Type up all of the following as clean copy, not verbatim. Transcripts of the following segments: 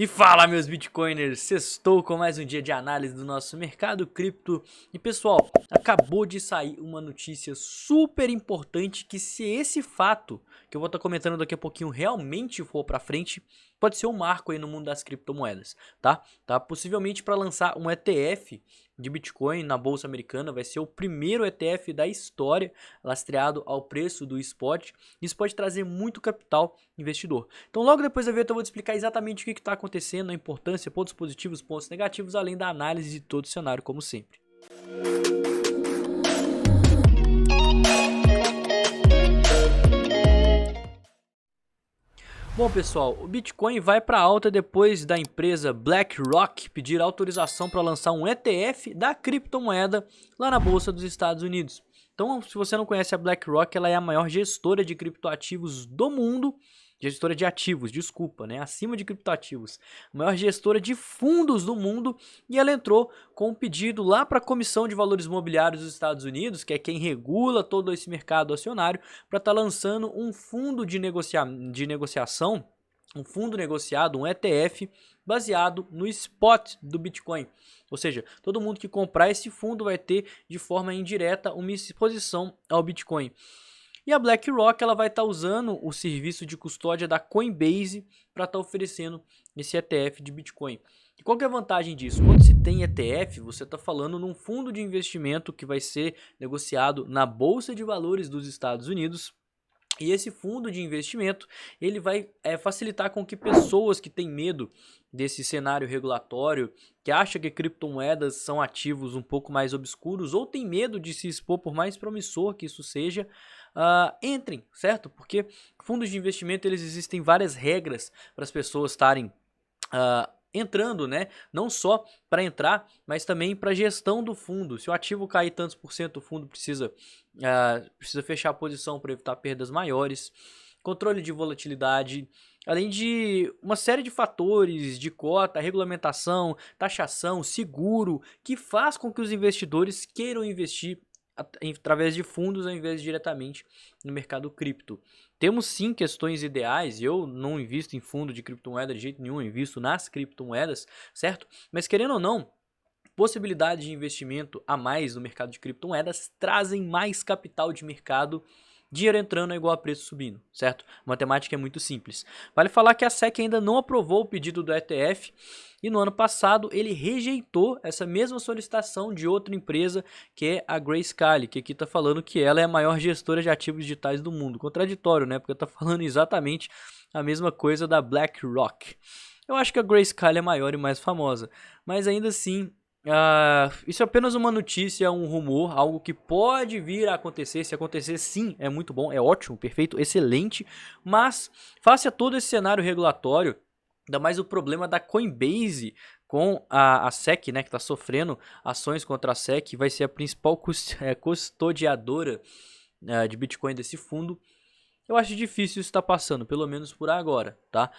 E fala, meus bitcoiners, sextou com mais um dia de análise do nosso mercado cripto. E pessoal, acabou de sair uma notícia super importante que, se esse fato que eu vou estar comentando daqui a pouquinho realmente for para frente, pode ser um marco aí no mundo das criptomoedas, tá? Possivelmente para lançar um ETF de Bitcoin na bolsa americana, vai ser o primeiro ETF da história lastreado ao preço do spot. Isso pode trazer muito capital investidor. Então, logo depois da vinheta eu vou te explicar exatamente o que está acontecendo, a importância, pontos positivos, pontos negativos, além da análise de todo o cenário, como sempre. Bom, pessoal, o Bitcoin vai para alta depois da empresa BlackRock pedir autorização para lançar um ETF da criptomoeda lá na Bolsa dos Estados Unidos. Então, se você não conhece a BlackRock, ela é a maior gestora de criptoativos do mundo. Gestora de ativos, desculpa, né? Acima de criptoativos. A maior gestora de fundos do mundo. E ela entrou com um pedido lá para a Comissão de Valores Imobiliários dos Estados Unidos, que é quem regula todo esse mercado acionário, para estar lançando um fundo de negociação, um fundo negociado, um ETF, baseado no spot do Bitcoin. Ou seja, todo mundo que comprar esse fundo vai ter de forma indireta uma exposição ao Bitcoin. E a BlackRock ela vai estar usando o serviço de custódia da Coinbase para estar oferecendo esse ETF de Bitcoin. E qual que é a vantagem disso? Quando se tem ETF, você está falando num fundo de investimento que vai ser negociado na Bolsa de Valores dos Estados Unidos. E esse fundo de investimento ele vai facilitar com que pessoas que têm medo desse cenário regulatório, que acham que criptomoedas são ativos um pouco mais obscuros ou tem medo de se expor, por mais promissor que isso seja, entrem, certo? Porque fundos de investimento eles existem várias regras para as pessoas estarem entrando, né? Não só para entrar, mas também para gestão do fundo. Se o ativo cair tantos por cento, o fundo precisa fechar a posição para evitar perdas maiores. Controle de volatilidade, além de uma série de fatores de cota, regulamentação, taxação, seguro, que faz com que os investidores queiram investir através de fundos ao invés de diretamente no mercado cripto. Temos sim questões ideais, eu não invisto em fundo de criptomoeda de jeito nenhum, eu invisto nas criptomoedas, certo? Mas querendo ou não, possibilidades de investimento a mais no mercado de criptomoedas trazem mais capital de mercado. Dinheiro entrando é igual a preço subindo, certo? A matemática é muito simples. Vale falar que a SEC ainda não aprovou o pedido do ETF e no ano passado ele rejeitou essa mesma solicitação de outra empresa que é a Grayscale, que aqui está falando que ela é a maior gestora de ativos digitais do mundo. Contraditório, né? Porque está falando exatamente a mesma coisa da BlackRock. Eu acho que a Grayscale é maior e mais famosa, mas ainda assim isso é apenas uma notícia, um rumor, algo que pode vir a acontecer. Se acontecer, sim, é muito bom, é ótimo, perfeito, excelente. Mas, face a todo esse cenário regulatório, ainda mais o problema da Coinbase com a SEC, né, que está sofrendo ações contra a SEC, vai ser a principal custodiadora de Bitcoin desse fundo. Eu acho difícil isso estar passando, pelo menos por agora, tá?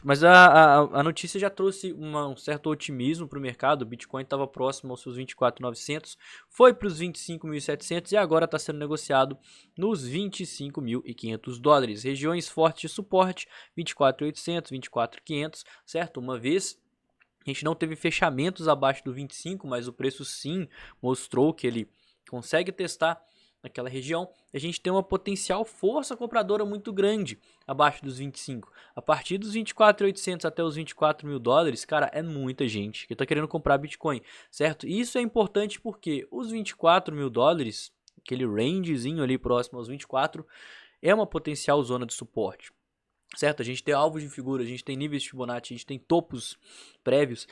Mas a notícia já trouxe um certo otimismo para o mercado. O Bitcoin estava próximo aos seus 24.900, foi para os 25.700 e agora está sendo negociado nos 25.500 dólares. Regiões fortes de suporte, 24.800, 24.500, certo? Uma vez a gente não teve fechamentos abaixo do 25, mas o preço sim mostrou que ele consegue testar naquela região. A gente tem uma potencial força compradora muito grande abaixo dos 25. A partir dos 24.800 até os 24 mil dólares, cara, é muita gente que está querendo comprar Bitcoin, certo? E isso é importante porque os 24 mil dólares, aquele rangezinho ali próximo aos 24, é uma potencial zona de suporte, certo? A gente tem alvos de figura, a gente tem níveis de Fibonacci, a gente tem topos prévios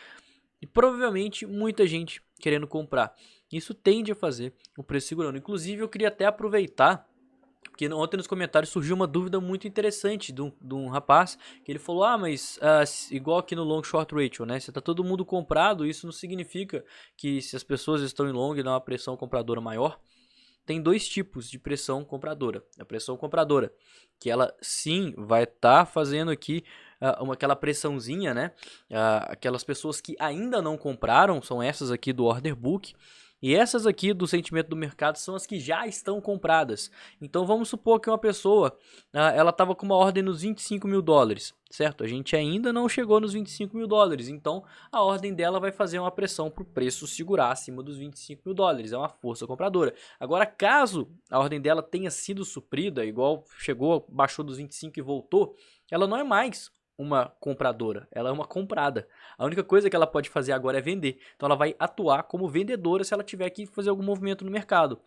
e provavelmente muita gente querendo comprar. Isso tende a fazer o preço segurando. Inclusive, eu queria até aproveitar, porque ontem nos comentários surgiu uma dúvida muito interessante de um rapaz, que ele falou, mas igual aqui no long short ratio, né? Se tá todo mundo comprado, isso não significa que se as pessoas estão em long e dá uma pressão compradora maior. Tem dois tipos de pressão compradora. A pressão compradora, que ela sim vai estar fazendo aqui aquela pressãozinha, né? Aquelas pessoas que ainda não compraram, são essas aqui do order book. E essas aqui do sentimento do mercado são as que já estão compradas. Então vamos supor que uma pessoa, ela estava com uma ordem nos 25 mil dólares, certo? A gente ainda não chegou nos 25 mil dólares, então a ordem dela vai fazer uma pressão para o preço segurar acima dos 25 mil dólares, é uma força compradora. Agora, caso a ordem dela tenha sido suprida, igual chegou, baixou dos 25 e voltou, ela não é mais uma compradora, ela é uma comprada. A única coisa que ela pode fazer agora é vender. Então ela vai atuar como vendedora se ela tiver que fazer algum movimento no mercado.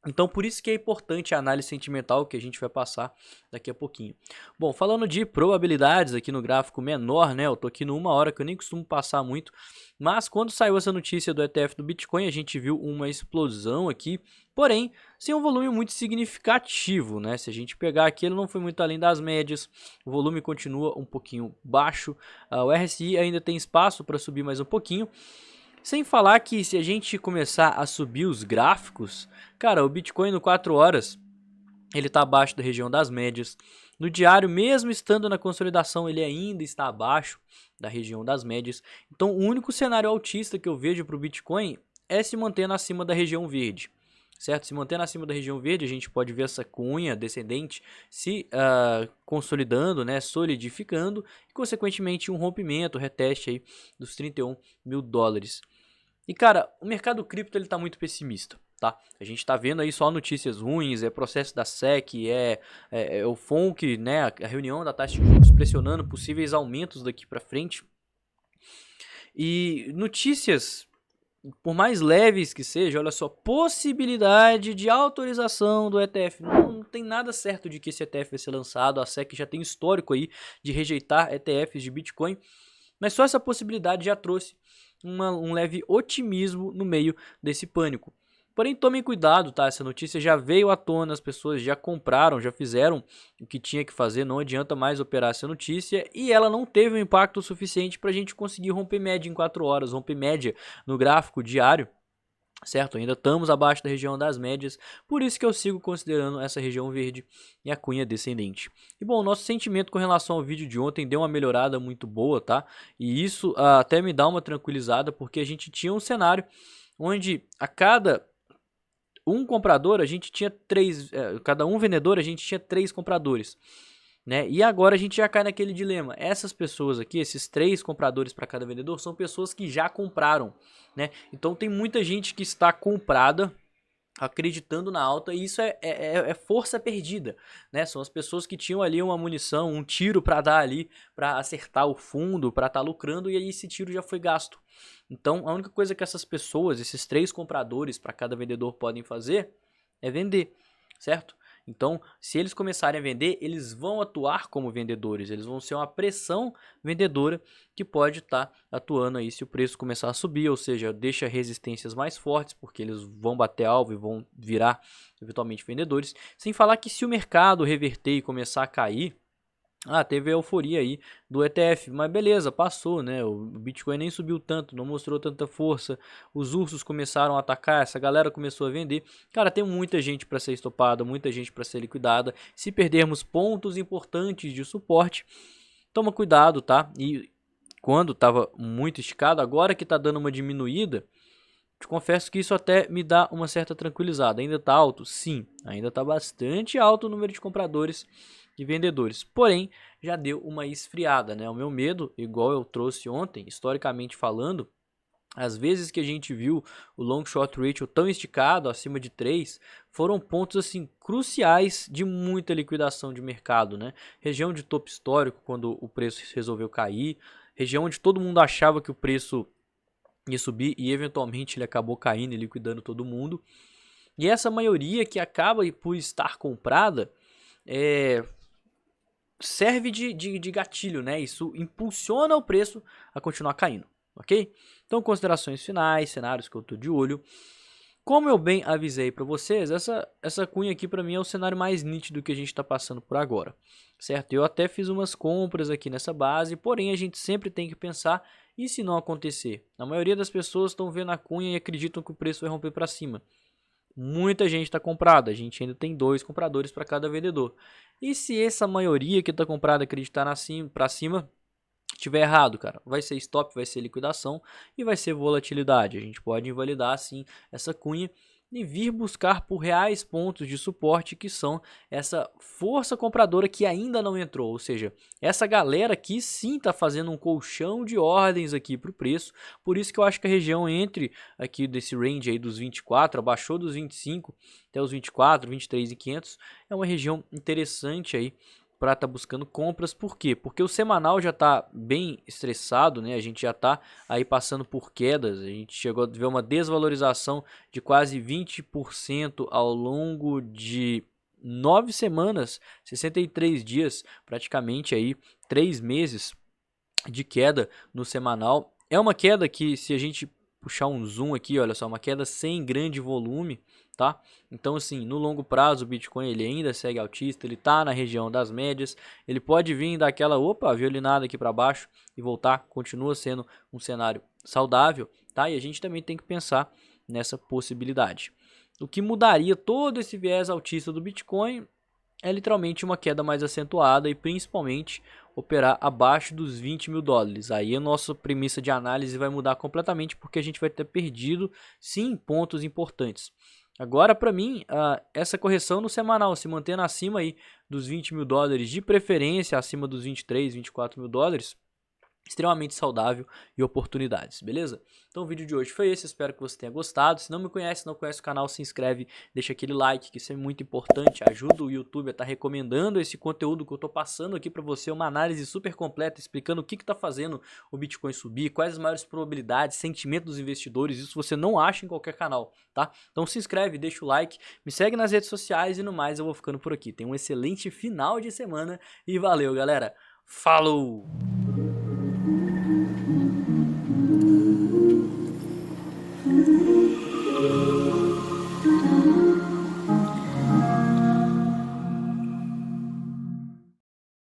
Então por isso que é importante a análise sentimental que a gente vai passar daqui a pouquinho. Bom, falando de probabilidades aqui no gráfico menor, né? Eu tô aqui no 1 hora que eu nem costumo passar muito, mas quando saiu essa notícia do ETF do Bitcoin, a gente viu uma explosão aqui, porém sem um volume muito significativo, né? Se a gente pegar aqui, ele não foi muito além das médias, o volume continua um pouquinho baixo, o RSI ainda tem espaço para subir mais um pouquinho. Sem falar que se a gente começar a subir os gráficos, cara, o Bitcoin no 4 horas, ele está abaixo da região das médias. No diário, mesmo estando na consolidação, ele ainda está abaixo da região das médias. Então, o único cenário altista que eu vejo para o Bitcoin é se mantendo acima da região verde. Certo? Se mantendo acima da região verde, a gente pode ver essa cunha descendente se consolidando, né, solidificando e, consequentemente, um rompimento, reteste aí dos 31 mil dólares. E, cara, o mercado cripto ele tá muito pessimista, tá? A gente tá vendo aí só notícias ruins, é processo da SEC, é o FONC, né, a reunião da taxa de juros pressionando possíveis aumentos daqui para frente. E notícias, por mais leves que seja, olha só, possibilidade de autorização do ETF. Não tem nada certo de que esse ETF vai ser lançado, a SEC já tem histórico aí de rejeitar ETFs de Bitcoin, mas só essa possibilidade já trouxe um leve otimismo no meio desse pânico. Porém, tomem cuidado, tá? Essa notícia já veio à tona, as pessoas já compraram, já fizeram o que tinha que fazer, não adianta mais operar essa notícia e ela não teve um impacto suficiente para a gente conseguir romper média em 4 horas, romper média no gráfico diário. Certo? Ainda estamos abaixo da região das médias, por isso que eu sigo considerando essa região verde e a cunha descendente. E bom, nosso sentimento com relação ao vídeo de ontem deu uma melhorada muito boa, tá? E isso até me dá uma tranquilizada, porque a gente tinha um cenário onde a cada um comprador a gente tinha cada um vendedor a gente tinha 3 compradores. Né? E agora a gente já cai naquele dilema. Essas pessoas aqui, esses 3 compradores para cada vendedor, são pessoas que já compraram, né? Então tem muita gente que está comprada, acreditando na alta, e isso é força perdida, né? São as pessoas que tinham ali uma munição, um tiro para dar ali, para acertar o fundo, para estar lucrando, e aí esse tiro já foi gasto. Então a única coisa que essas pessoas, esses 3 compradores para cada vendedor podem fazer é vender, certo? Então, se eles começarem a vender, eles vão atuar como vendedores, eles vão ser uma pressão vendedora que pode estar atuando aí se o preço começar a subir, ou seja, deixa resistências mais fortes, porque eles vão bater alvo e vão virar eventualmente vendedores. Sem falar que se o mercado reverter e começar a cair, teve a euforia aí do ETF, mas beleza, passou, né? O Bitcoin nem subiu tanto, não mostrou tanta força. Os ursos começaram a atacar, essa galera começou a vender. Cara, tem muita gente para ser estopada, muita gente para ser liquidada. Se perdermos pontos importantes de suporte, toma cuidado, tá? E quando estava muito esticado, agora que tá dando uma diminuída, te confesso que isso até me dá uma certa tranquilizada. Ainda tá alto? Sim, ainda tá bastante alto o número de compradores e vendedores. Porém, já deu uma esfriada, né? O meu medo, igual eu trouxe ontem, historicamente falando, às vezes que a gente viu o long short ratio tão esticado, acima de 3, foram pontos assim cruciais de muita liquidação de mercado, né? Região de topo histórico, quando o preço resolveu cair, região onde todo mundo achava que o preço ia subir e eventualmente ele acabou caindo e liquidando todo mundo. E essa maioria que acaba por estar comprada serve de gatilho, né? Isso impulsiona o preço a continuar caindo, ok? Então, considerações finais, cenários que eu tô de olho. Como eu bem avisei para vocês, essa cunha aqui para mim é o cenário mais nítido que a gente está passando por agora, certo? Eu até fiz umas compras aqui nessa base, porém a gente sempre tem que pensar, e se não acontecer? A maioria das pessoas estão vendo a cunha e acreditam que o preço vai romper para cima. Muita gente está comprada, a gente ainda tem 2 compradores para cada vendedor. E se essa maioria que está comprada acreditar para cima, tiver errado, cara, vai ser stop, vai ser liquidação e vai ser volatilidade. A gente pode invalidar sim essa cunha e vir buscar por reais pontos de suporte, que são essa força compradora que ainda não entrou, ou seja, essa galera aqui sim está fazendo um colchão de ordens aqui para o preço. Por isso que eu acho que a região entre aqui desse range aí dos 24, abaixou dos 25 até os 24, 23.500, é uma região interessante aí para estar buscando compras. Por quê? Porque o semanal já está bem estressado, né? A gente já está aí passando por quedas, a gente chegou a ver uma desvalorização de quase 20% ao longo de 9 semanas, 63 dias, praticamente aí 3 meses de queda no semanal. É uma queda que, se a gente puxar um zoom aqui, olha só, uma queda sem grande volume, tá? Então, assim, no longo prazo o Bitcoin ele ainda segue altista, ele tá na região das médias, ele pode vir daquela, violinada aqui para baixo e voltar, continua sendo um cenário saudável, tá? E a gente também tem que pensar nessa possibilidade. O que mudaria todo esse viés altista do Bitcoin é literalmente uma queda mais acentuada e principalmente operar abaixo dos 20 mil dólares. Aí a nossa premissa de análise vai mudar completamente, porque a gente vai ter perdido sim pontos importantes. Agora, para mim, essa correção no semanal, se mantendo acima aí dos 20 mil dólares, de preferência acima dos 23, 24 mil dólares, extremamente saudável e oportunidades, beleza? Então o vídeo de hoje foi esse, espero que você tenha gostado. Se não me conhece, não conhece o canal, se inscreve, deixa aquele like, que isso é muito importante, ajuda o YouTube a estar recomendando esse conteúdo que eu estou passando aqui para você, uma análise super completa, explicando o que está fazendo o Bitcoin subir, quais as maiores probabilidades, sentimento dos investidores, isso você não acha em qualquer canal, tá? Então se inscreve, deixa o like, me segue nas redes sociais e no mais eu vou ficando por aqui. Tenha um excelente final de semana e valeu, galera! Falou!